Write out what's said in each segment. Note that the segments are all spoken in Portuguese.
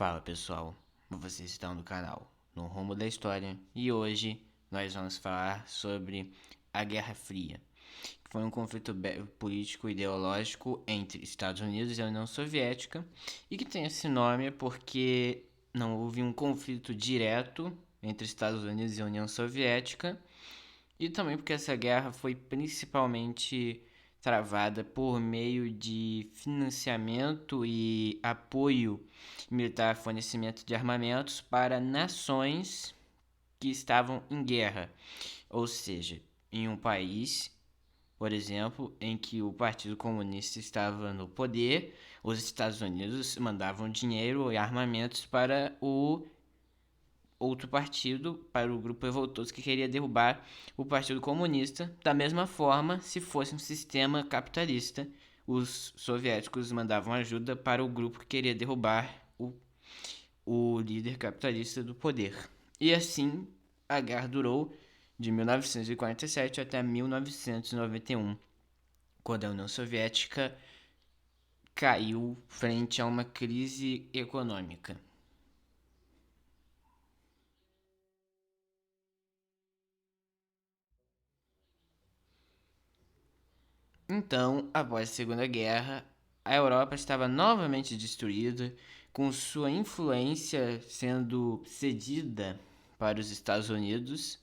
Fala pessoal, vocês estão no canal No Rumo da História e hoje nós vamos falar sobre a Guerra Fria, que foi um conflito político e ideológico entre Estados Unidos e a União Soviética e que tem esse nome porque não houve um conflito direto entre Estados Unidos e a União Soviética e também porque essa guerra foi principalmente travada por meio de financiamento e apoio militar, fornecimento de armamentos para nações que estavam em guerra. Ou seja, em um país, por exemplo, em que o Partido Comunista estava no poder, os Estados Unidos mandavam dinheiro e armamentos para o outro partido, para o grupo revoltoso que queria derrubar o Partido Comunista. Da mesma forma, se fosse um sistema capitalista, os soviéticos mandavam ajuda para o grupo que queria derrubar o líder capitalista do poder. E assim, a guerra durou de 1947 até 1991, quando a União Soviética caiu frente a uma crise econômica. Então, após a Segunda Guerra, a Europa estava novamente destruída, com sua influência sendo cedida para os Estados Unidos,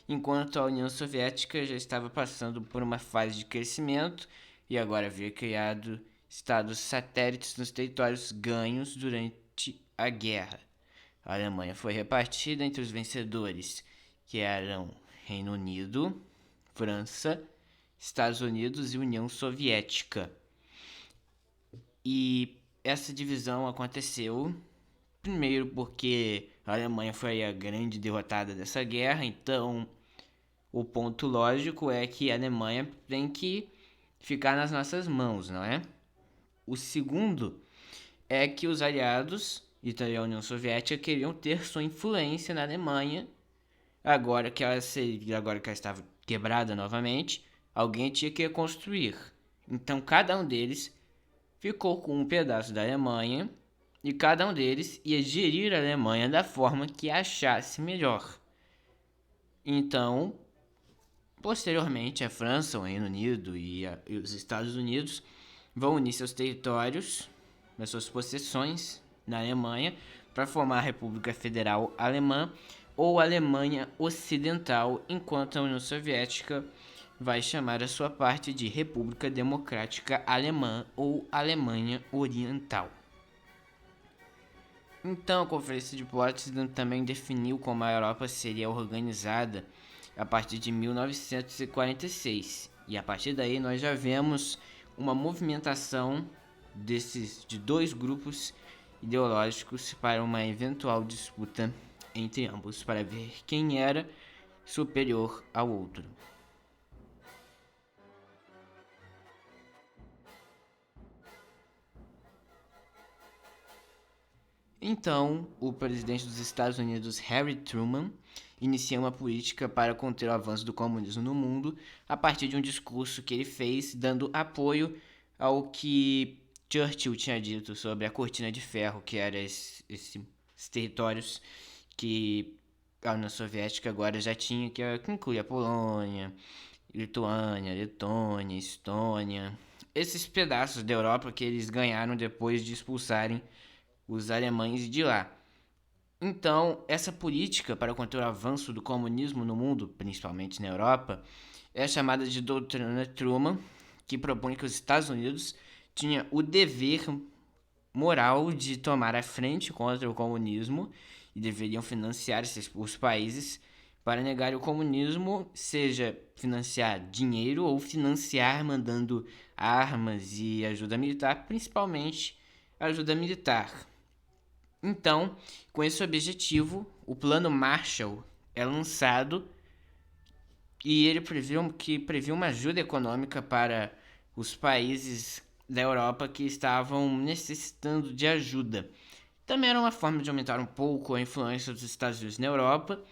enquanto a União Soviética já estava passando por uma fase de crescimento e agora havia criado estados satélites nos territórios ganhos durante a guerra. A Alemanha foi repartida entre os vencedores, que eram Reino Unido, França, Estados Unidos e União Soviética. E essa divisão aconteceu primeiro porque a Alemanha foi a grande derrotada dessa guerra, então o ponto lógico é que a Alemanha tem que ficar nas nossas mãos, não é? O segundo é que os aliados e também a União Soviética queriam ter sua influência na Alemanha, agora que ela estava quebrada novamente, alguém tinha que reconstruir. Então cada um deles ficou com um pedaço da Alemanha e cada um deles ia gerir a Alemanha da forma que achasse melhor. Então, posteriormente, a França, o Reino Unido e os Estados Unidos vão unir seus territórios, as suas possessões na Alemanha, para formar a República Federal Alemã ou Alemanha Ocidental, enquanto a União Soviética vai chamar a sua parte de República Democrática Alemã ou Alemanha Oriental. Então, a Conferência de Potsdam também definiu como a Europa seria organizada a partir de 1946. E a partir daí nós já vemos uma movimentação de dois grupos ideológicos para uma eventual disputa entre ambos para ver quem era superior ao outro. Então, o presidente dos Estados Unidos, Harry Truman, inicia uma política para conter o avanço do comunismo no mundo a partir de um discurso que ele fez dando apoio ao que Churchill tinha dito sobre a cortina de ferro, que era esses territórios que a União Soviética agora já tinha, que inclui a Polônia, Lituânia, Letônia, Estônia, esses pedaços da Europa que eles ganharam depois de expulsarem os alemães de lá. Então, essa política para conter o avanço do comunismo no mundo, principalmente na Europa, é chamada de Doutrina Truman, que propõe que os Estados Unidos tinham o dever moral de tomar a frente contra o comunismo e deveriam financiar os países para negar o comunismo, seja financiar dinheiro ou financiar mandando armas e ajuda militar, principalmente ajuda militar. Então, com esse objetivo, o Plano Marshall é lançado e ele previu uma ajuda econômica para os países da Europa que estavam necessitando de ajuda. Também era uma forma de aumentar um pouco a influência dos Estados Unidos na Europa.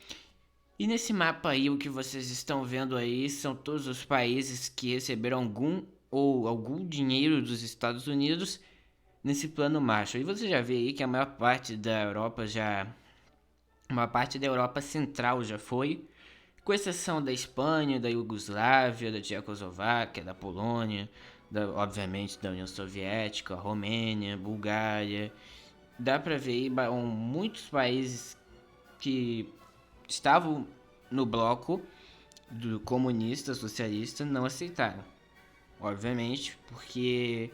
E nesse mapa aí, o que vocês estão vendo aí são todos os países que receberam algum dinheiro dos Estados Unidos nesse plano Marshall. E você já vê aí que a maior parte da Europa Central já foi, com exceção da Espanha, da Iugoslávia, da Tchecoslováquia, da Polônia, obviamente da União Soviética, Romênia, Bulgária. Dá pra ver aí muitos países que estavam no bloco do comunista, socialista, não aceitaram. Obviamente, porque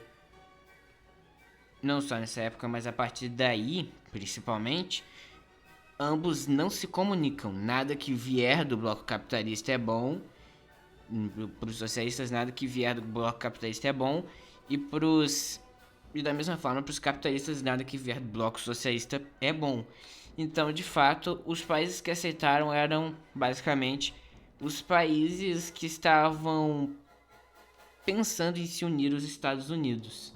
não só nessa época, mas a partir daí, principalmente, ambos não se comunicam. Nada que vier do bloco capitalista é bom. Para os socialistas, nada que vier do bloco capitalista é bom. E da mesma forma, para os capitalistas, nada que vier do bloco socialista é bom. Então, de fato, os países que aceitaram eram basicamente os países que estavam pensando em se unir aos Estados Unidos.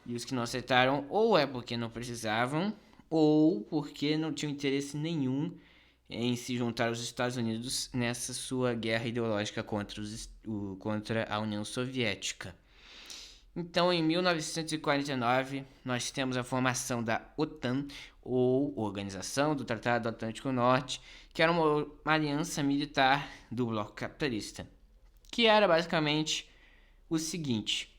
E os que não aceitaram, ou é porque não precisavam, ou porque não tinham interesse nenhum em se juntar aos Estados Unidos nessa sua guerra ideológica contra a União Soviética. Então, em 1949, nós temos a formação da OTAN, ou Organização do Tratado do Atlântico Norte, que era uma aliança militar do bloco capitalista, que era basicamente o seguinte: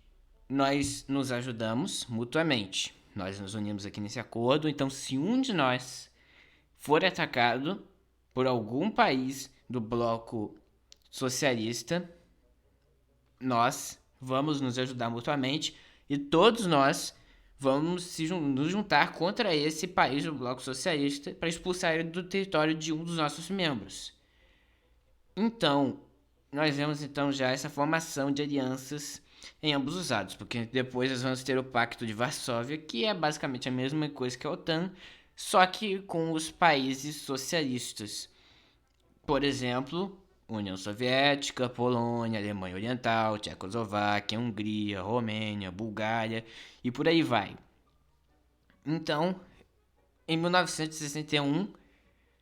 nós nos ajudamos mutuamente, nós nos unimos aqui nesse acordo, então se um de nós for atacado por algum país do bloco socialista, nós vamos nos ajudar mutuamente e todos nós vamos nos juntar contra esse país do bloco socialista para expulsar ele do território de um dos nossos membros. Então, nós vemos então já essa formação de alianças em ambos os lados, porque depois nós vamos ter o Pacto de Varsóvia, que é basicamente a mesma coisa que a OTAN, só que com os países socialistas. Por exemplo, União Soviética, Polônia, Alemanha Oriental, Tchecoslováquia, Hungria, Romênia, Bulgária e por aí vai. Então, em 1961,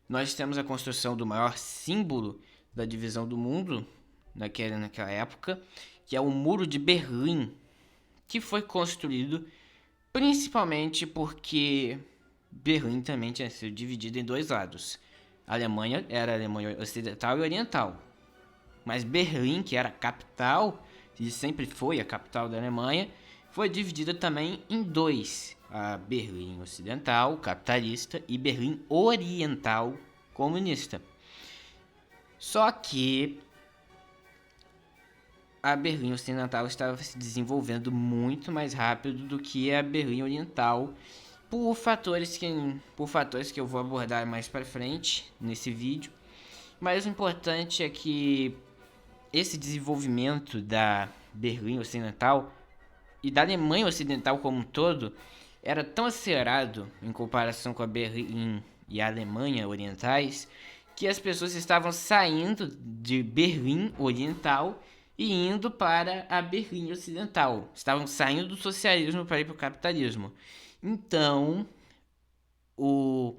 nós temos a construção do maior símbolo da divisão do mundo naquela época, que é o Muro de Berlim, que foi construído principalmente porque Berlim também tinha sido dividido em dois lados. A Alemanha era a Alemanha Ocidental e Oriental. Mas Berlim, que era a capital, e sempre foi a capital da Alemanha, foi dividida também em dois. A Berlim Ocidental, capitalista, e Berlim Oriental, comunista. Só que a Berlim Ocidental estava se desenvolvendo muito mais rápido do que a Berlim Oriental, por fatores que eu vou abordar mais para frente nesse vídeo. Mas o importante é que esse desenvolvimento da Berlim Ocidental e da Alemanha Ocidental como um todo era tão acelerado em comparação com a Berlim e a Alemanha Orientais, que as pessoas estavam saindo de Berlim Oriental e indo para a Berlim Ocidental. Estavam saindo do socialismo para ir para o capitalismo. Então, o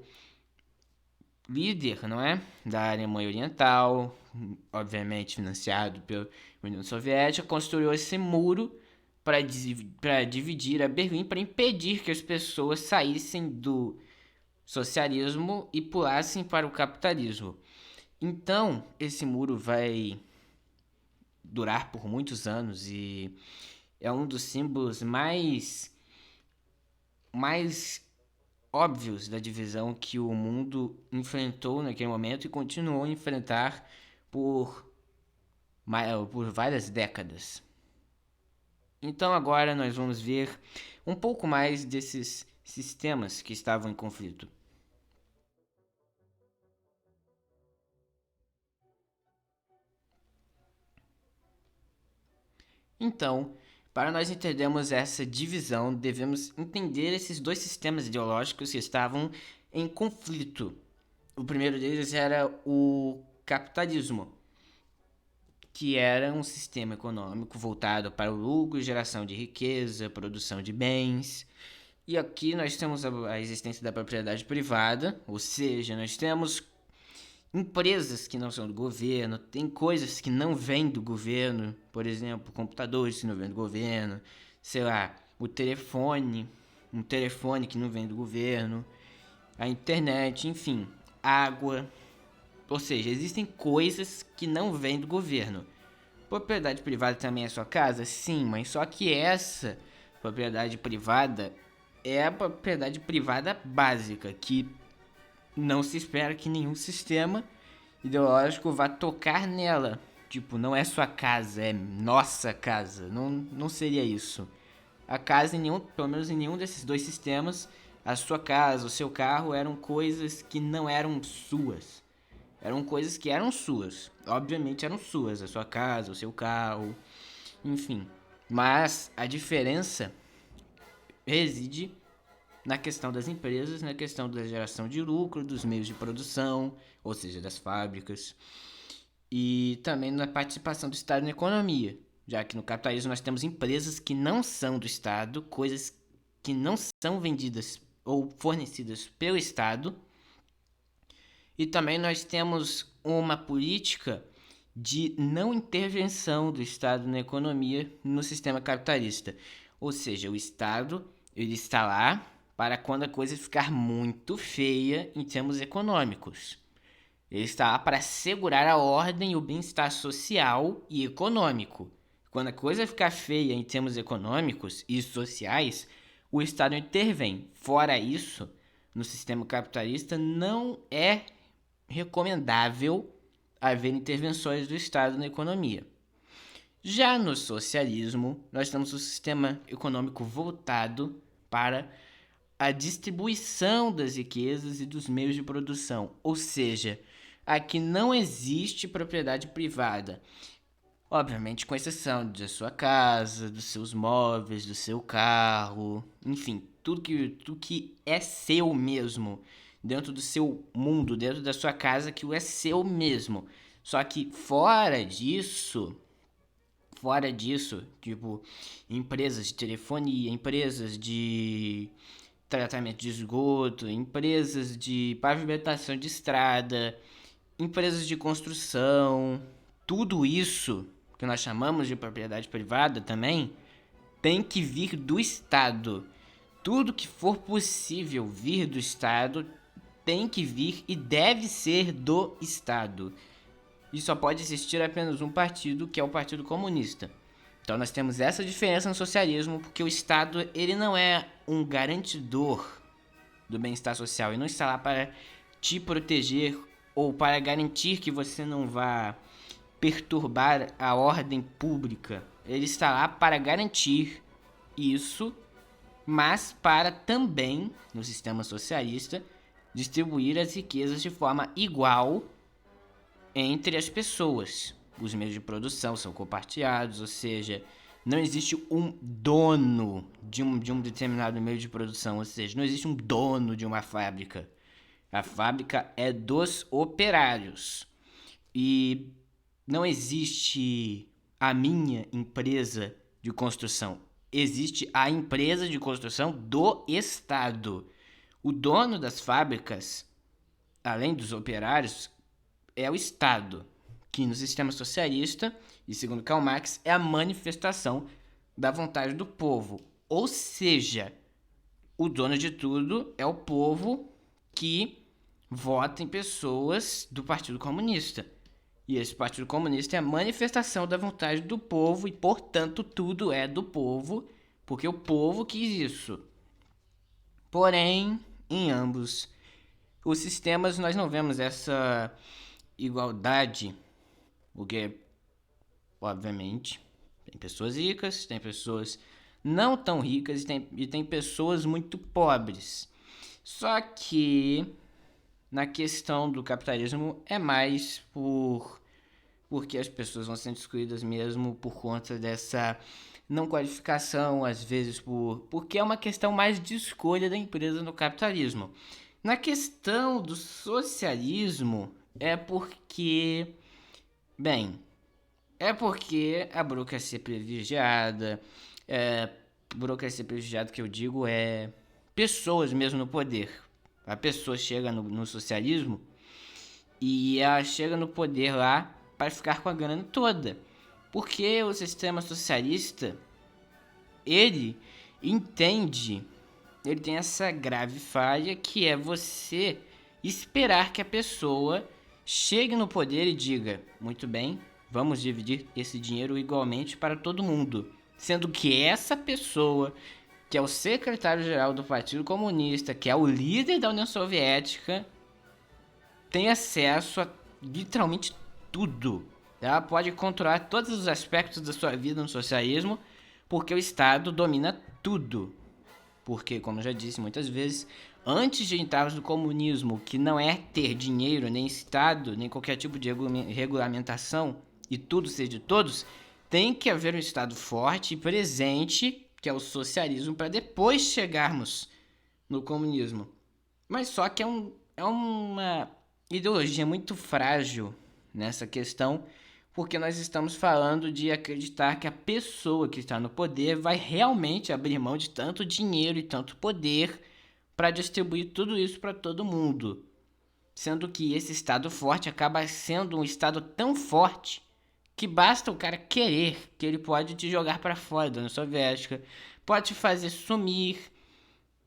líder, não é, da Alemanha Oriental, obviamente financiado pela União Soviética, construiu esse muro para dividir a Berlim, para impedir que as pessoas saíssem do socialismo e pulassem para o capitalismo. Então, esse muro vai durar por muitos anos e é um dos símbolos mais óbvios da divisão que o mundo enfrentou naquele momento e continuou a enfrentar por várias décadas. Então agora nós vamos ver um pouco mais desses sistemas que estavam em conflito. Então, para nós entendermos essa divisão, devemos entender esses dois sistemas ideológicos que estavam em conflito. O primeiro deles era o capitalismo, que era um sistema econômico voltado para o lucro, geração de riqueza, produção de bens. E aqui nós temos a existência da propriedade privada, ou seja, nós temos empresas que não são do governo, tem coisas que não vêm do governo, por exemplo, computadores que não vêm do governo, sei lá, o telefone, um telefone que não vem do governo, a internet, enfim, água. Ou seja, existem coisas que não vêm do governo. Propriedade privada também é sua casa? Sim, mas só que essa propriedade privada é a propriedade privada básica, que não se espera que nenhum sistema ideológico vá tocar nela. Tipo, não é sua casa, é nossa casa. Não seria isso. A casa, pelo menos em nenhum desses dois sistemas, a sua casa, o seu carro eram coisas que não eram suas. Eram coisas que eram suas. Obviamente eram suas, a sua casa, o seu carro, enfim. Mas a diferença reside na questão das empresas, na questão da geração de lucro, dos meios de produção, ou seja, das fábricas, e também na participação do Estado na economia, já que no capitalismo nós temos empresas que não são do Estado, coisas que não são vendidas ou fornecidas pelo Estado, e também nós temos uma política de não intervenção do Estado na economia no sistema capitalista. Ou seja, o Estado ele está lá para quando a coisa ficar muito feia em termos econômicos. Ele está lá para assegurar a ordem e o bem-estar social e econômico. Quando a coisa ficar feia em termos econômicos e sociais, o Estado intervém. Fora isso, no sistema capitalista não é recomendável haver intervenções do Estado na economia. Já no socialismo, nós temos um sistema econômico voltado para a distribuição das riquezas e dos meios de produção, ou seja, aqui não existe propriedade privada, obviamente com exceção da sua casa, dos seus móveis, do seu carro, enfim, tudo que é seu mesmo, dentro do seu mundo, dentro da sua casa, que o é seu mesmo. Só que fora disso, tipo, empresas de telefonia, empresas de tratamento de esgoto, empresas de pavimentação de estrada, empresas de construção, tudo isso que nós chamamos de propriedade privada também tem que vir do Estado. Tudo que for possível vir do Estado tem que vir e deve ser do Estado. E só pode existir apenas um partido, que é o Partido Comunista. Então nós temos essa diferença no socialismo, porque o Estado ele não é um garantidor do bem-estar social e não está lá para te proteger ou para garantir que você não vá perturbar a ordem pública. Ele está lá para garantir isso, mas para também, no sistema socialista, distribuir as riquezas de forma igual entre as pessoas. Os meios de produção são compartilhados, ou seja, não existe um dono de um determinado meio de produção, ou seja, não existe um dono de uma fábrica. A fábrica é dos operários. E não existe a minha empresa de construção. Existe a empresa de construção do Estado. O dono das fábricas, além dos operários, é o Estado, que no sistema socialista, e segundo Karl Marx, é a manifestação da vontade do povo. Ou seja, o dono de tudo é o povo que vota em pessoas do Partido Comunista. E esse Partido Comunista é a manifestação da vontade do povo e, portanto, tudo é do povo, porque o povo quis isso. Porém, em ambos os sistemas nós não vemos essa igualdade, porque, obviamente, tem pessoas ricas, tem pessoas não tão ricas e tem pessoas muito pobres. Só que na questão do capitalismo é mais porque as pessoas vão sendo excluídas mesmo por conta dessa não qualificação, às vezes porque é uma questão mais de escolha da empresa no capitalismo. Na questão do socialismo é porque, bem, a burocracia privilegiada, burocracia privilegiada que eu digo é pessoas mesmo no poder. A pessoa chega no socialismo e ela chega no poder lá para ficar com a grana toda. Porque o sistema socialista, ele entende ele tem essa grave falha que é você esperar que a pessoa chegue no poder e diga: muito bem, vamos dividir esse dinheiro igualmente para todo mundo. Sendo que essa pessoa, que é o secretário-geral do Partido Comunista, que é o líder da União Soviética, tem acesso a literalmente tudo. Ela pode controlar todos os aspectos da sua vida no socialismo, porque o Estado domina tudo. Porque, como eu já disse muitas vezes, antes de entrarmos no comunismo, que não é ter dinheiro, nem Estado, nem qualquer tipo de regulamentação, e tudo ser de todos, tem que haver um Estado forte e presente, que é o socialismo, para depois chegarmos no comunismo. Mas só que é uma ideologia muito frágil nessa questão, porque nós estamos falando de acreditar que a pessoa que está no poder vai realmente abrir mão de tanto dinheiro e tanto poder para distribuir tudo isso para todo mundo. Sendo que esse Estado forte acaba sendo um Estado tão forte que basta o cara querer, que ele pode te jogar para fora da União Soviética, pode te fazer sumir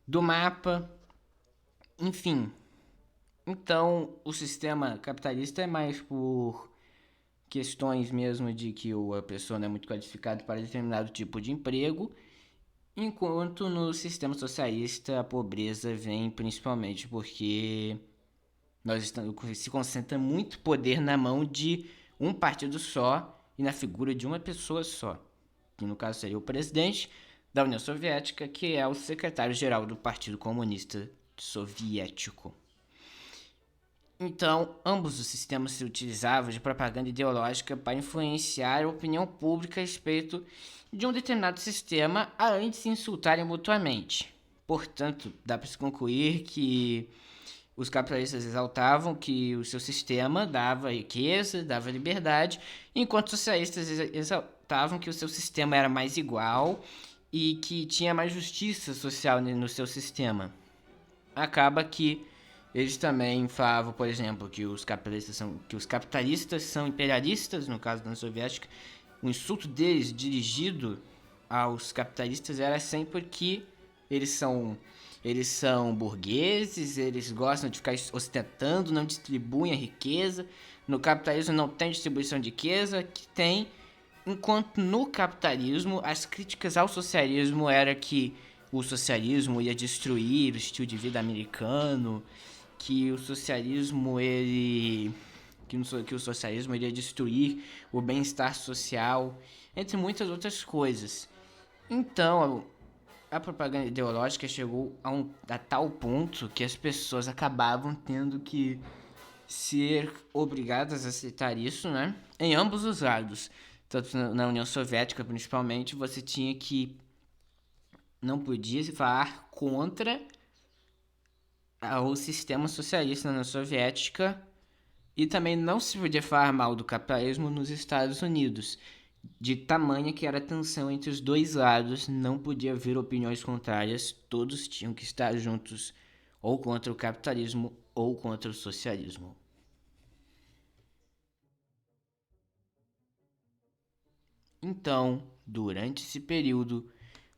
do mapa, enfim. Então, o sistema capitalista é mais por questões mesmo de que a pessoa não é muito qualificada para determinado tipo de emprego, enquanto no sistema socialista a pobreza vem principalmente porque se concentra muito poder na mão de um partido só e na figura de uma pessoa só, que no caso seria o presidente da União Soviética, que é o secretário-geral do Partido Comunista Soviético. Então, ambos os sistemas se utilizavam de propaganda ideológica para influenciar a opinião pública a respeito de um determinado sistema, além de se insultarem mutuamente. Portanto, dá para se concluir que os capitalistas exaltavam que o seu sistema dava riqueza, dava liberdade, enquanto os socialistas exaltavam que o seu sistema era mais igual e que tinha mais justiça social no seu sistema. Acaba que eles também falavam, por exemplo, que os capitalistas são imperialistas, no caso da União Soviética. O insulto deles dirigido aos capitalistas era sempre que eles são burgueses, eles gostam de ficar ostentando, não distribuem a riqueza. No capitalismo não tem distribuição de riqueza, que tem. Enquanto no capitalismo as críticas ao socialismo era que o socialismo ia destruir o estilo de vida americano, que o socialismo que o socialismo iria destruir o bem-estar social, entre muitas outras coisas. Então, a propaganda ideológica chegou a tal ponto que as pessoas acabavam tendo que ser obrigadas a aceitar isso, né? Em ambos os lados. Tanto na União Soviética, principalmente, você tinha que não podia se falar contra o sistema socialista na Soviética e também não se podia falar mal do capitalismo nos Estados Unidos. De tamanha que era a tensão entre os dois lados, não podia haver opiniões contrárias, todos tinham que estar juntos, ou contra o capitalismo ou contra o socialismo. Então, durante esse período,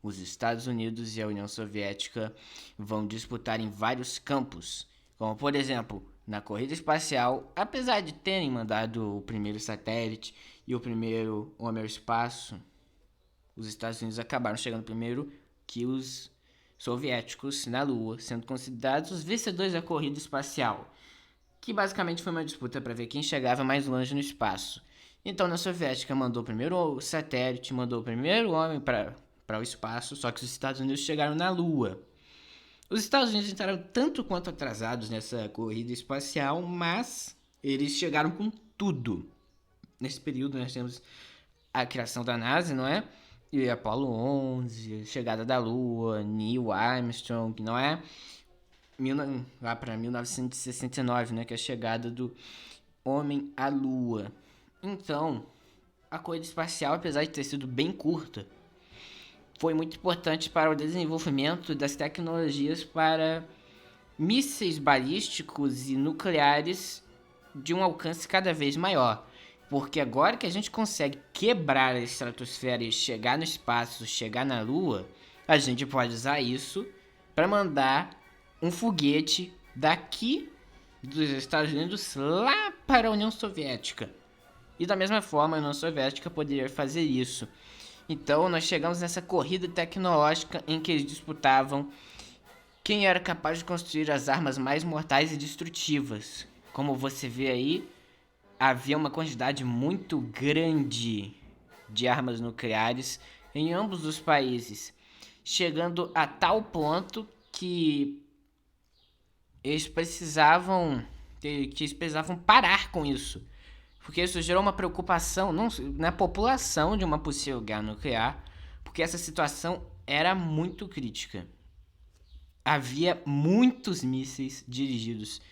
os Estados Unidos e a União Soviética vão disputar em vários campos, como por exemplo, na corrida espacial, apesar de terem mandado o primeiro satélite e o primeiro homem ao espaço, os Estados Unidos acabaram chegando primeiro que os soviéticos na Lua, sendo considerados os vencedores da corrida espacial, que basicamente foi uma disputa para ver quem chegava mais longe no espaço. Então, a Soviética mandou o primeiro satélite, mandou o primeiro homem para o espaço, só que os Estados Unidos chegaram na Lua. Os Estados Unidos entraram tanto quanto atrasados nessa corrida espacial, mas eles chegaram com tudo. Nesse período nós temos a criação da NASA, não é? E Apollo 11, chegada da Lua, Neil Armstrong, não é? Lá para 1969, né? Que é a chegada do homem à Lua. Então, a corrida espacial, apesar de ter sido bem curta, foi muito importante para o desenvolvimento das tecnologias para mísseis balísticos e nucleares de um alcance cada vez maior. Porque agora que a gente consegue quebrar a estratosfera e chegar no espaço, chegar na Lua, a gente pode usar isso para mandar um foguete daqui dos Estados Unidos lá para a União Soviética. E da mesma forma, a União Soviética poderia fazer isso. Então, nós chegamos nessa corrida tecnológica em que eles disputavam quem era capaz de construir as armas mais mortais e destrutivas. Como você vê aí, havia uma quantidade muito grande de armas nucleares em ambos os países, chegando a tal ponto que eles precisavam parar com isso, porque isso gerou uma preocupação na população de uma possível guerra nuclear, porque essa situação era muito crítica. Havia muitos mísseis dirigidos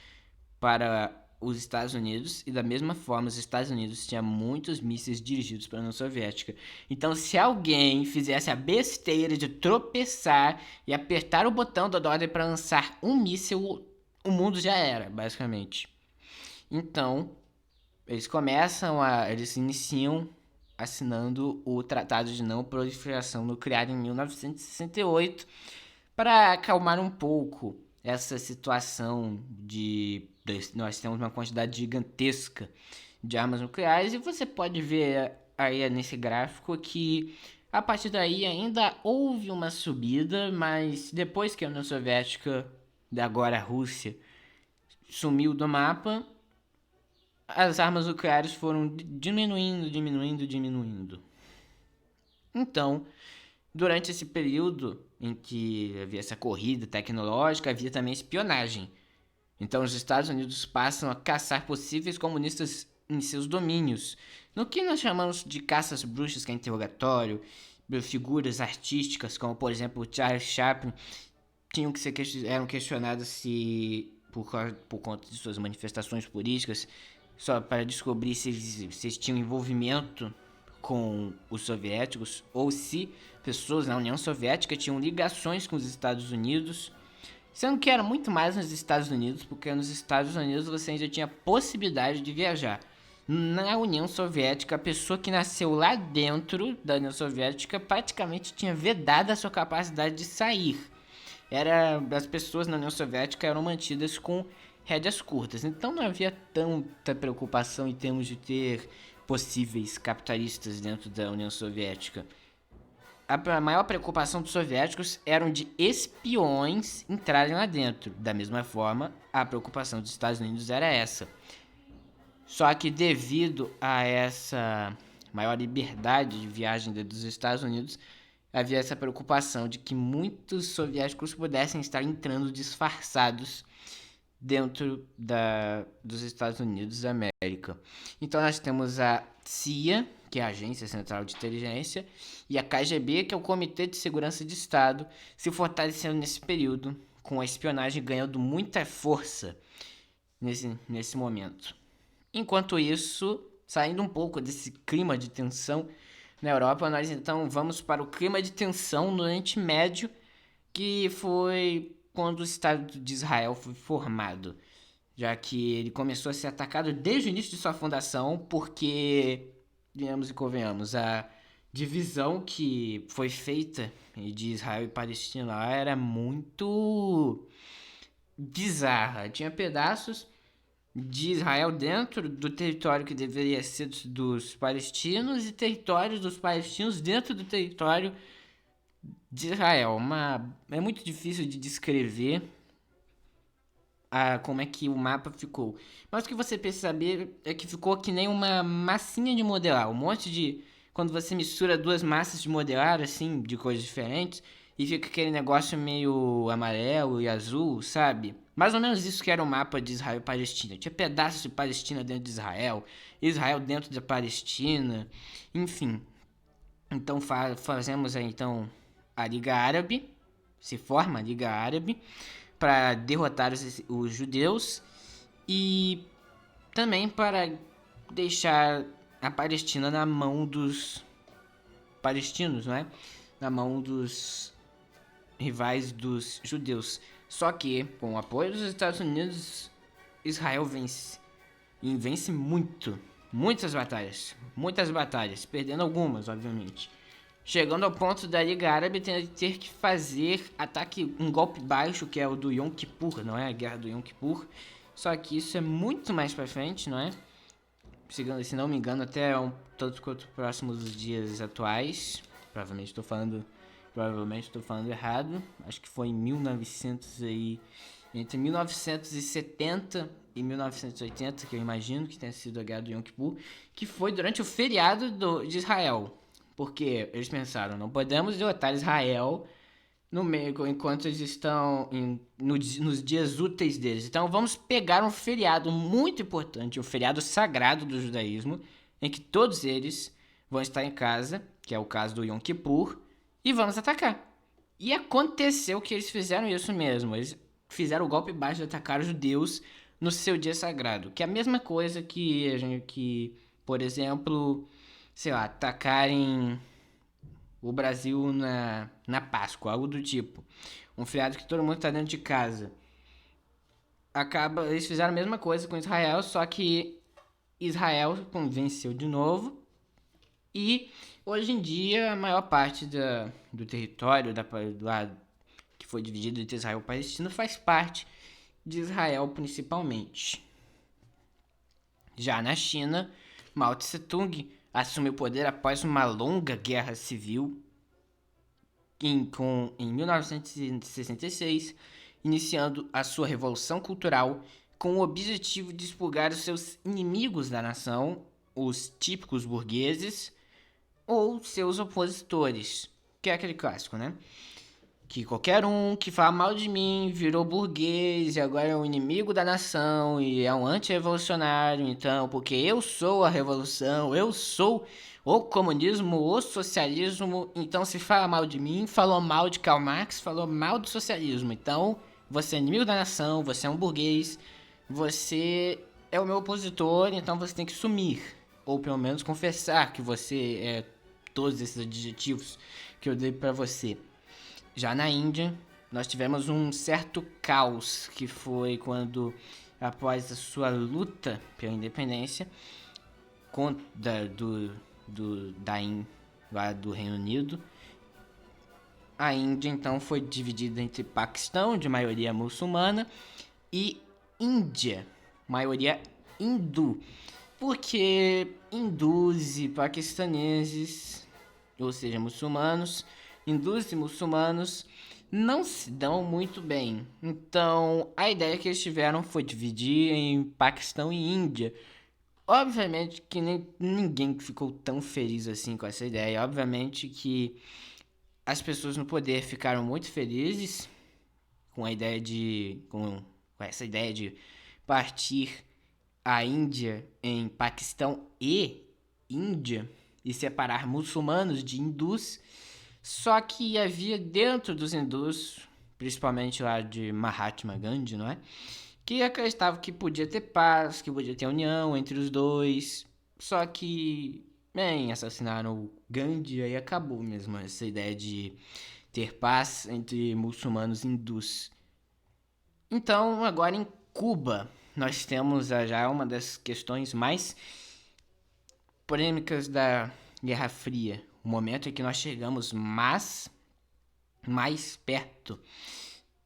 para os Estados Unidos, e da mesma forma os Estados Unidos tinham muitos mísseis dirigidos para a União Soviética. Então, se alguém fizesse a besteira de tropeçar e apertar o botão da ordem para lançar um míssil, o mundo já era, basicamente. Então, eles iniciam assinando o Tratado de Não Proliferação Nuclear em 1968 para acalmar um pouco essa situação de nós temos uma quantidade gigantesca de armas nucleares, e você pode ver aí nesse gráfico que a partir daí ainda houve uma subida, mas depois que a União Soviética, agora a Rússia, sumiu do mapa, as armas nucleares foram diminuindo. Então, durante esse período em que havia essa corrida tecnológica, havia também espionagem. Então, os Estados Unidos passam a caçar possíveis comunistas em seus domínios, no que nós chamamos de caças bruxas, que é interrogatório, figuras artísticas, como por exemplo Charles Chaplin, eram questionadas se por conta de suas manifestações políticas, só para descobrir se eles tinham envolvimento com os soviéticos, ou se pessoas na União Soviética tinham ligações com os Estados Unidos, sendo que era muito mais nos Estados Unidos, porque nos Estados Unidos você ainda tinha possibilidade de viajar. Na União Soviética, a pessoa que nasceu lá dentro da União Soviética praticamente tinha vedado a sua capacidade de sair. As pessoas na União Soviética eram mantidas com rédeas curtas, então não havia tanta preocupação em termos de ter possíveis capitalistas dentro da União Soviética. A maior preocupação dos soviéticos eram de espiões entrarem lá dentro. Da mesma forma, a preocupação dos Estados Unidos era essa. Só que devido a essa maior liberdade de viagem dos Estados Unidos, havia essa preocupação de que muitos soviéticos pudessem estar entrando disfarçados dentro dos Estados Unidos da América. Então nós temos a CIA, que é a Agência Central de Inteligência, e a KGB, que é o Comitê de Segurança de Estado, se fortalecendo nesse período, com a espionagem ganhando muita força nesse momento. Enquanto isso, saindo um pouco desse clima de tensão na Europa, nós então vamos para o clima de tensão no Oriente Médio, que foi quando o Estado de Israel foi formado, já que ele começou a ser atacado desde o início de sua fundação, porque, venhamos e convenhamos, a divisão que foi feita de Israel e Palestina lá era muito bizarra. Tinha pedaços de Israel dentro do território que deveria ser dos palestinos e territórios dos palestinos dentro do território de Israel. É muito difícil de descrever como é que o mapa ficou. Mas o que você precisa saber é que ficou que nem uma massinha de modelar. Um monte de... Quando você mistura duas massas de modelar, assim, de cores diferentes, e fica aquele negócio meio amarelo e azul, sabe? Mais ou menos isso que era o mapa de Israel e Palestina. Tinha pedaços de Palestina dentro de Israel, Israel dentro da Palestina, enfim. Então fazemos aí, então, a Liga Árabe, se forma a Liga Árabe, para derrotar os judeus e também para deixar a Palestina na mão dos palestinos, não é? Na mão dos rivais dos judeus. Só que, com o apoio dos Estados Unidos, Israel vence. E vence muito. Muitas batalhas, perdendo algumas, obviamente. chegando ao ponto da Liga Árabe ter que fazer um golpe baixo, que é o do Yom Kippur, não é? A guerra do Yom Kippur. Só que isso é muito mais pra frente, não é? Se não me engano, até tanto quanto próximo dos dias atuais. Provavelmente estou falando errado. Acho que foi entre 1970 e 1980, que eu imagino que tenha sido a guerra do Yom Kippur, que foi durante o feriado de Israel. Porque eles pensaram, não podemos derrotar Israel no meio, enquanto eles estão nos dias úteis deles. Então vamos pegar um feriado muito importante, um feriado sagrado do judaísmo, em que todos eles vão estar em casa, que é o caso do Yom Kippur, e vamos atacar. E aconteceu que eles fizeram isso mesmo. Eles fizeram o golpe baixo de atacar os judeus no seu dia sagrado. Que é a mesma coisa que por exemplo, sei lá, atacarem o Brasil na Páscoa, algo do tipo. Um feriado que todo mundo tá dentro de casa. Eles fizeram a mesma coisa com Israel, só que Israel venceu de novo. E hoje em dia a maior parte do território que foi dividido entre Israel e Palestina faz parte de Israel principalmente. Já na China, Mao Tse-tung assumiu o poder após uma longa guerra civil em 1966, iniciando a sua revolução cultural com o objetivo de expurgar os seus inimigos da nação, os típicos burgueses, ou seus opositores, que é aquele clássico, né? Que qualquer um que fala mal de mim virou burguês e agora é um inimigo da nação e é um anti-revolucionário, então, porque eu sou a revolução, eu sou o comunismo, o socialismo, então se fala mal de mim, falou mal de Karl Marx, falou mal do socialismo, então você é inimigo da nação, você é um burguês, você é o meu opositor, então você tem que sumir, ou pelo menos confessar que você é todos esses adjetivos que eu dei pra você. Já na Índia, nós tivemos um certo caos, que foi quando, após a sua luta pela independência lá do Reino Unido, a Índia então foi dividida entre Paquistão, de maioria muçulmana, e Índia, maioria hindu, porque hindus e paquistaneses, ou seja, hindus e muçulmanos não se dão muito bem. Então, a ideia que eles tiveram foi dividir em Paquistão e Índia. Obviamente que ninguém ficou tão feliz assim com essa ideia. Obviamente que as pessoas no poder ficaram muito felizes com essa ideia de partir a Índia em Paquistão e Índia e separar muçulmanos de hindus. Só que havia dentro dos hindus, principalmente lá de Mahatma Gandhi, não é? Que acreditavam que podia ter paz, que podia ter união entre os dois. Só que, assassinaram o Gandhi e aí acabou mesmo essa ideia de ter paz entre muçulmanos e hindus. Então, agora em Cuba, nós temos já uma das questões mais polêmicas da Guerra Fria. O momento em que nós chegamos mais perto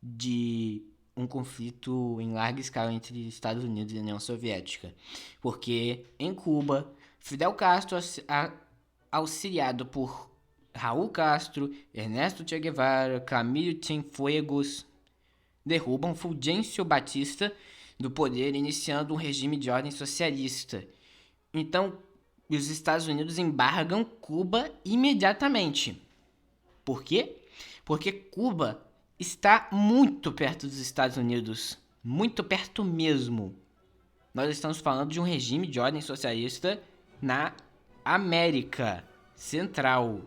de um conflito em larga escala entre Estados Unidos e União Soviética. Porque em Cuba, Fidel Castro, auxiliado por Raul Castro, Ernesto Che Guevara, Camilo Cienfuegos, derrubam Fulgêncio Batista do poder, iniciando um regime de ordem socialista. Então, os Estados Unidos embargam Cuba imediatamente. Por quê? Porque Cuba está muito perto dos Estados Unidos. Muito perto mesmo. Nós estamos falando de um regime de ordem socialista na América Central.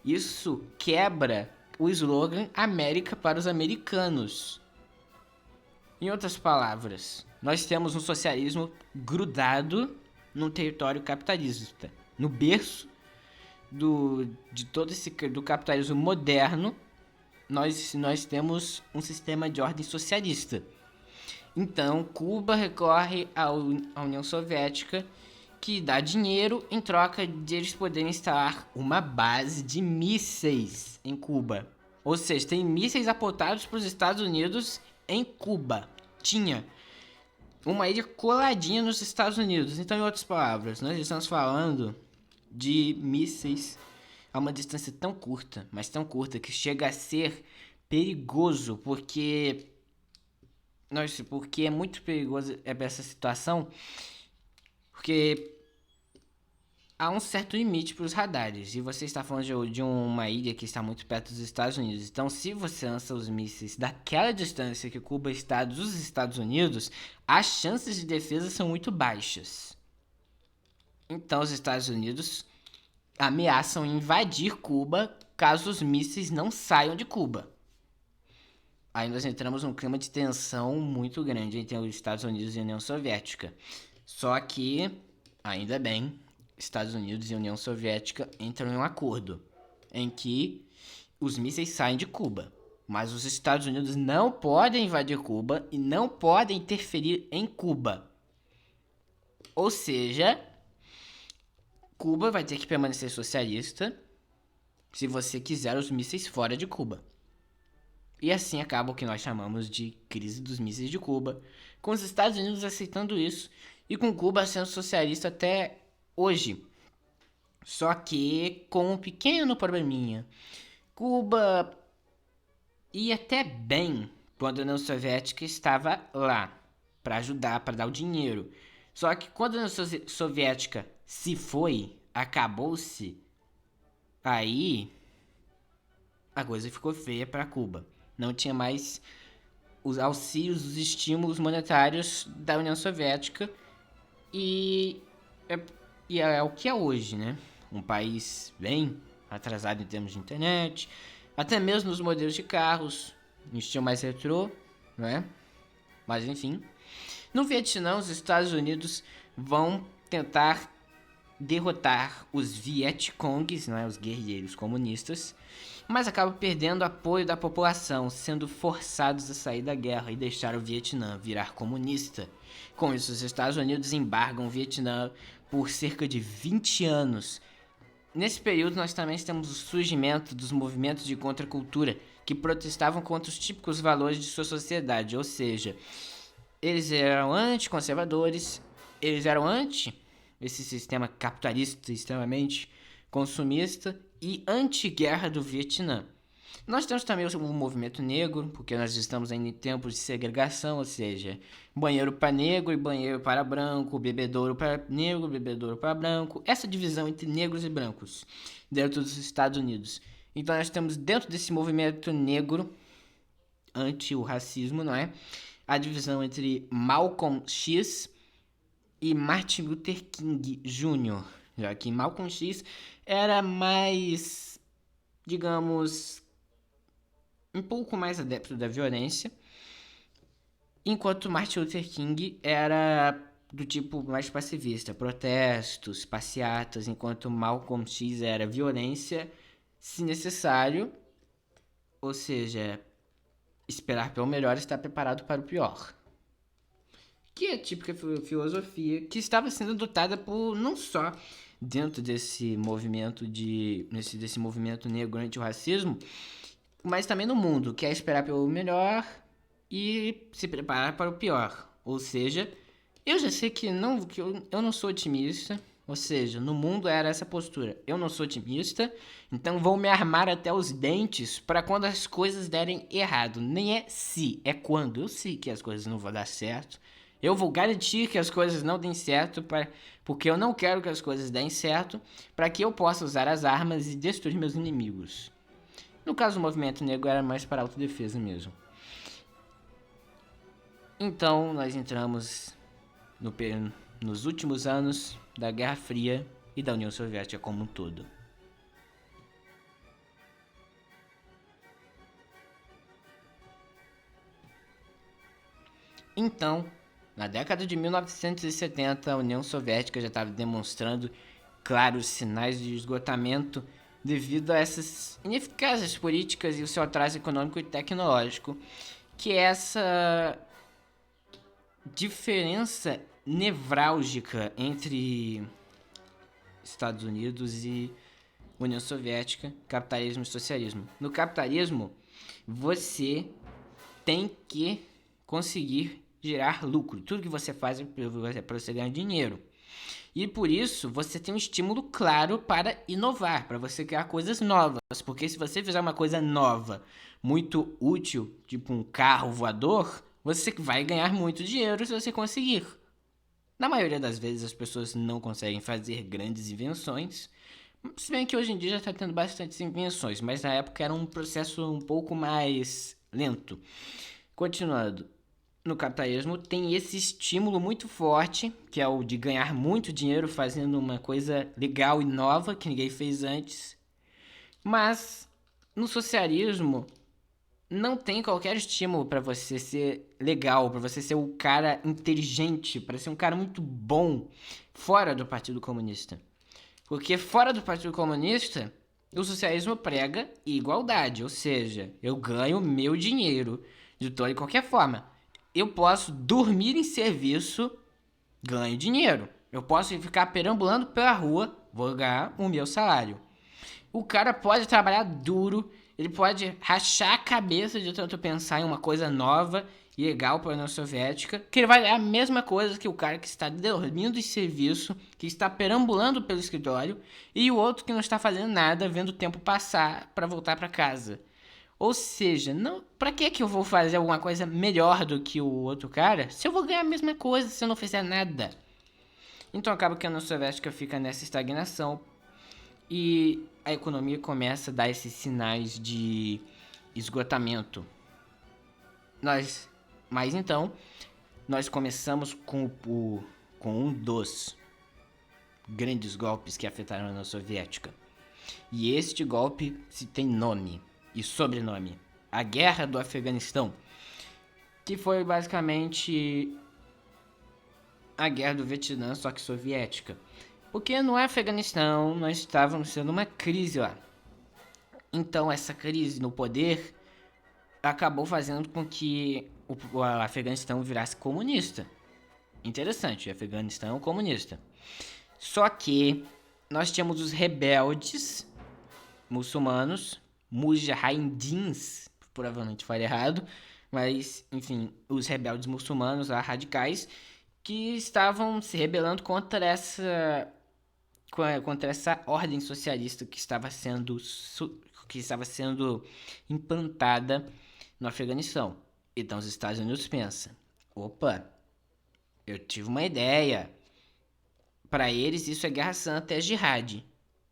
Isso quebra o slogan América para os americanos. Em outras palavras, nós temos um socialismo grudado num território capitalista. No berço do capitalismo moderno, nós temos um sistema de ordem socialista. Então, Cuba recorre à União Soviética que dá dinheiro em troca de eles poderem instalar uma base de mísseis em Cuba. Ou seja, tem mísseis apontados para os Estados Unidos em Cuba. Tinha uma ilha coladinha nos Estados Unidos. Então, em outras palavras, nós estamos falando de mísseis a uma distância tão curta, mas tão curta, que chega a ser perigoso, porque é muito perigoso essa situação, porque há um certo limite para os radares, e você está falando de uma ilha que está muito perto dos Estados Unidos. Então, se você lança os mísseis daquela distância que Cuba está dos Estados Unidos, as chances de defesa são muito baixas. Então, os Estados Unidos ameaçam invadir Cuba caso os mísseis não saiam de Cuba. Aí nós entramos num clima de tensão muito grande entre os Estados Unidos e a União Soviética. Só que, ainda bem, Estados Unidos e União Soviética entram em um acordo em que os mísseis saem de Cuba, mas os Estados Unidos não podem invadir Cuba e não podem interferir em Cuba. Ou seja, Cuba vai ter que permanecer socialista se você quiser os mísseis fora de Cuba. E assim acaba o que nós chamamos de crise dos mísseis de Cuba, com os Estados Unidos aceitando isso e com Cuba sendo socialista até hoje. Só que com um pequeno probleminha. Cuba ia até bem quando a União Soviética estava lá para ajudar, para dar o dinheiro. Só que quando a União Soviética se foi, acabou-se, aí a coisa ficou feia para Cuba. Não tinha mais os auxílios, os estímulos monetários da União Soviética e é o que é hoje, né? Um país bem atrasado em termos de internet, até mesmo nos modelos de carros, um estilo mais retrô, não é? Mas enfim. No Vietnã, os Estados Unidos vão tentar derrotar os Vietcongs, não é? Os guerrilheiros comunistas, mas acabam perdendo apoio da população, sendo forçados a sair da guerra e deixar o Vietnã virar comunista. Com isso, os Estados Unidos embargam o Vietnã por cerca de 20 anos. Nesse período, nós também temos o surgimento dos movimentos de contracultura, que protestavam contra os típicos valores de sua sociedade, ou seja, eles eram anticonservadores, eles eram anti esse sistema capitalista extremamente consumista e anti-guerra do Vietnã. Nós temos também o movimento negro, porque nós estamos ainda em tempos de segregação, ou seja, banheiro para negro e banheiro para branco, bebedouro para negro, bebedouro para branco, essa divisão entre negros e brancos dentro dos Estados Unidos. Então nós temos dentro desse movimento negro, anti o racismo, não é? A divisão entre Malcolm X e Martin Luther King Jr., já que Malcolm X era mais, digamos, um pouco mais adepto da violência, enquanto Martin Luther King era do tipo mais pacifista, protestos, passeatas, enquanto Malcolm X era violência, se necessário, ou seja, esperar pelo melhor e estar preparado para o pior. Que é a típica filosofia que estava sendo adotada por não só dentro desse movimento desse movimento negro anti-racismo, mas também no mundo, que é esperar pelo melhor e se preparar para o pior. Ou seja, eu já sei que eu não sou otimista, ou seja, no mundo era essa postura. Eu não sou otimista, então vou me armar até os dentes para quando as coisas derem errado. Nem é se, é quando. Eu sei que as coisas não vão dar certo. Eu vou garantir que as coisas não deem certo, porque eu não quero que as coisas deem certo, para que eu possa usar as armas e destruir meus inimigos. No caso, o movimento negro era mais para autodefesa mesmo. Então, nós entramos nos últimos anos da Guerra Fria e da União Soviética como um todo. Então, na década de 1970, a União Soviética já estava demonstrando claros sinais de esgotamento devido a essas ineficazes políticas e o seu atraso econômico e tecnológico, que é essa diferença nevrálgica entre Estados Unidos e União Soviética, capitalismo e socialismo. No capitalismo, você tem que conseguir gerar lucro. Tudo que você faz é para você ganhar dinheiro. E por isso, você tem um estímulo claro para inovar, para você criar coisas novas. Porque se você fizer uma coisa nova, muito útil, tipo um carro voador, você vai ganhar muito dinheiro se você conseguir. Na maioria das vezes, as pessoas não conseguem fazer grandes invenções, se bem que hoje em dia já está tendo bastantes invenções, mas na época era um processo um pouco mais lento. Continuando, no capitalismo tem esse estímulo muito forte, que é o de ganhar muito dinheiro fazendo uma coisa legal e nova que ninguém fez antes. Mas no socialismo não tem qualquer estímulo para você ser legal, para você ser o cara inteligente, para ser um cara muito bom fora do Partido Comunista. Porque fora do Partido Comunista, o socialismo prega igualdade, ou seja, eu ganho meu dinheiro de toda e qualquer forma. Eu posso dormir em serviço, ganho dinheiro. Eu posso ficar perambulando pela rua, vou ganhar o meu salário. O cara pode trabalhar duro, ele pode rachar a cabeça de tanto pensar em uma coisa nova e legal para a União Soviética, que ele vai ganhar a mesma coisa que o cara que está dormindo em serviço, que está perambulando pelo escritório, e o outro que não está fazendo nada, vendo o tempo passar para voltar para casa. Ou seja, não, para que eu vou fazer alguma coisa melhor do que o outro cara se eu vou ganhar a mesma coisa se eu não fizer nada? Então acaba que a União Soviética fica nessa estagnação e a economia começa a dar esses sinais de esgotamento. Mas então, nós começamos com um dos grandes golpes que afetaram a União Soviética. E este golpe se tem nome e sobrenome: a Guerra do Afeganistão, que foi basicamente a Guerra do Vietnã, só que soviética. Porque no Afeganistão nós estávamos tendo uma crise lá. Então essa crise no poder acabou fazendo com que o Afeganistão virasse comunista. Interessante, o Afeganistão é um comunista. Só que nós tínhamos os rebeldes muçulmanos, mujahidins, provavelmente falei errado, mas enfim, os rebeldes muçulmanos lá, radicais, que estavam se rebelando contra essa ordem socialista que estava sendo implantada no Afeganistão. Então os Estados Unidos pensam: opa, eu tive uma ideia. Para eles isso é guerra santa, é jihad.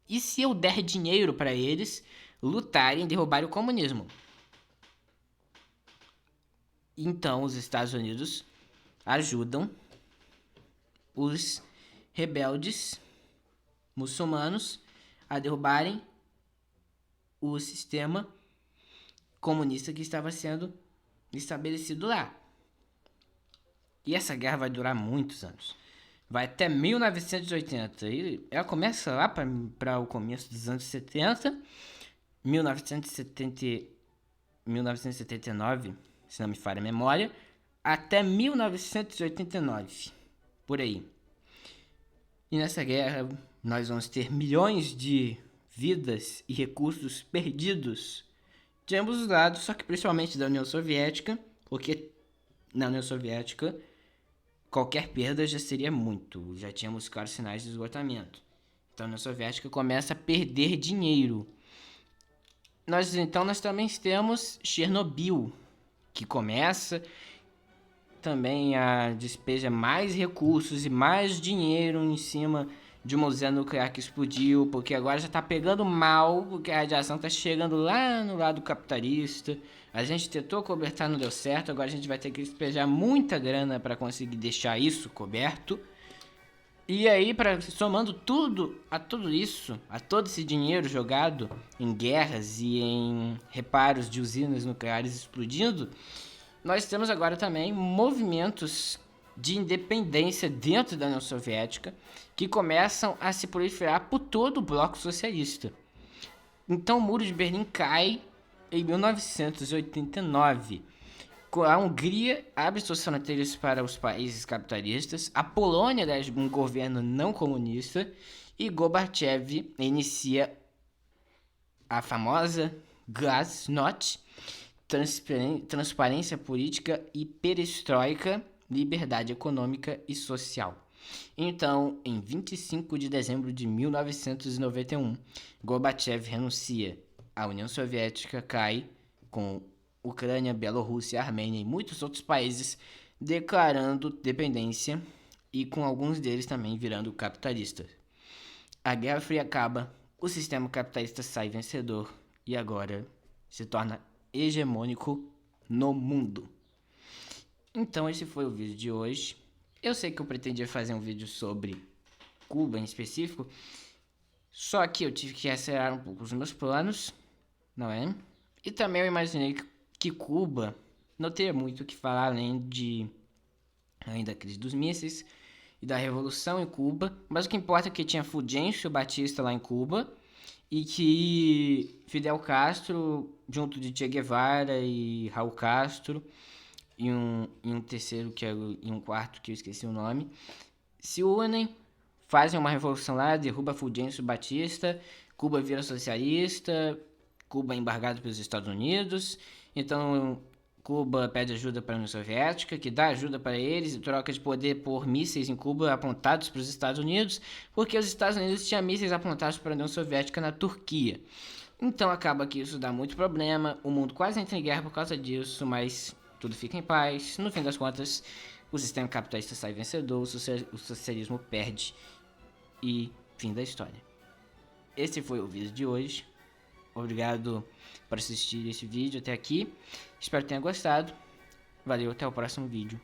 E se eu der dinheiro para eles lutarem e derrubarem o comunismo? Então os Estados Unidos ajudam os rebeldes muçulmanos a derrubarem o sistema comunista que estava sendo estabelecido lá. E essa guerra vai durar muitos anos. Vai até 1980. E ela começa lá para o começo dos anos 70. 1979, se não me falha a memória, até 1989. Por aí. E nessa guerra nós vamos ter milhões de vidas e recursos perdidos de ambos os lados, só que principalmente da União Soviética, porque na União Soviética qualquer perda já seria muito, já tínhamos claros sinais de esgotamento. Então a União Soviética começa a perder dinheiro. Nós também temos Chernobyl, que começa também a despejar mais recursos e mais dinheiro em cima de uma usina nuclear que explodiu, porque agora já tá pegando mal, porque a radiação tá chegando lá no lado capitalista. A gente tentou cobertar, não deu certo, agora a gente vai ter que despejar muita grana para conseguir deixar isso coberto. E aí, somando tudo isso, a todo esse dinheiro jogado em guerras e em reparos de usinas nucleares explodindo, nós temos agora também movimentos de independência dentro da União Soviética que começam a se proliferar por todo o bloco socialista. Então o Muro de Berlim cai em 1989. A Hungria abre suas fronteiras para os países capitalistas, a Polônia elege um governo não comunista e Gorbachev inicia a famosa Glasnost, transparência política e perestroika, liberdade econômica e social. Então, em 25 de dezembro de 1991, Gorbachev renuncia, a União Soviética cai, com Ucrânia, Bielorrússia, Armênia e muitos outros países declarando dependência e com alguns deles também virando capitalistas. A Guerra Fria acaba, o sistema capitalista sai vencedor e agora se torna hegemônico no mundo. Então esse foi o vídeo de hoje. Eu sei que eu pretendia fazer um vídeo sobre Cuba em específico, só que eu tive que acelerar um pouco os meus planos, não é? E também eu imaginei que Cuba não teria muito o que falar além da crise dos mísseis e da revolução em Cuba, mas o que importa é que tinha Fulgêncio Batista lá em Cuba e que Fidel Castro, junto de Che Guevara e Raul Castro e um terceiro e um quarto que eu esqueci o nome, se unem, fazem uma revolução lá, derruba Fulgêncio Batista, Cuba vira socialista, Cuba é embargado pelos Estados Unidos, então Cuba pede ajuda para a União Soviética, que dá ajuda para eles e troca de poder por mísseis em Cuba apontados para os Estados Unidos, porque os Estados Unidos tinham mísseis apontados para a União Soviética na Turquia. Então acaba que isso dá muito problema, o mundo quase entra em guerra por causa disso, mas tudo fica em paz. No fim das contas, o sistema capitalista sai vencedor, o socialismo perde e fim da história. Esse foi o vídeo de hoje. Obrigado por assistir esse vídeo até aqui. Espero que tenha gostado. Valeu, até o próximo vídeo.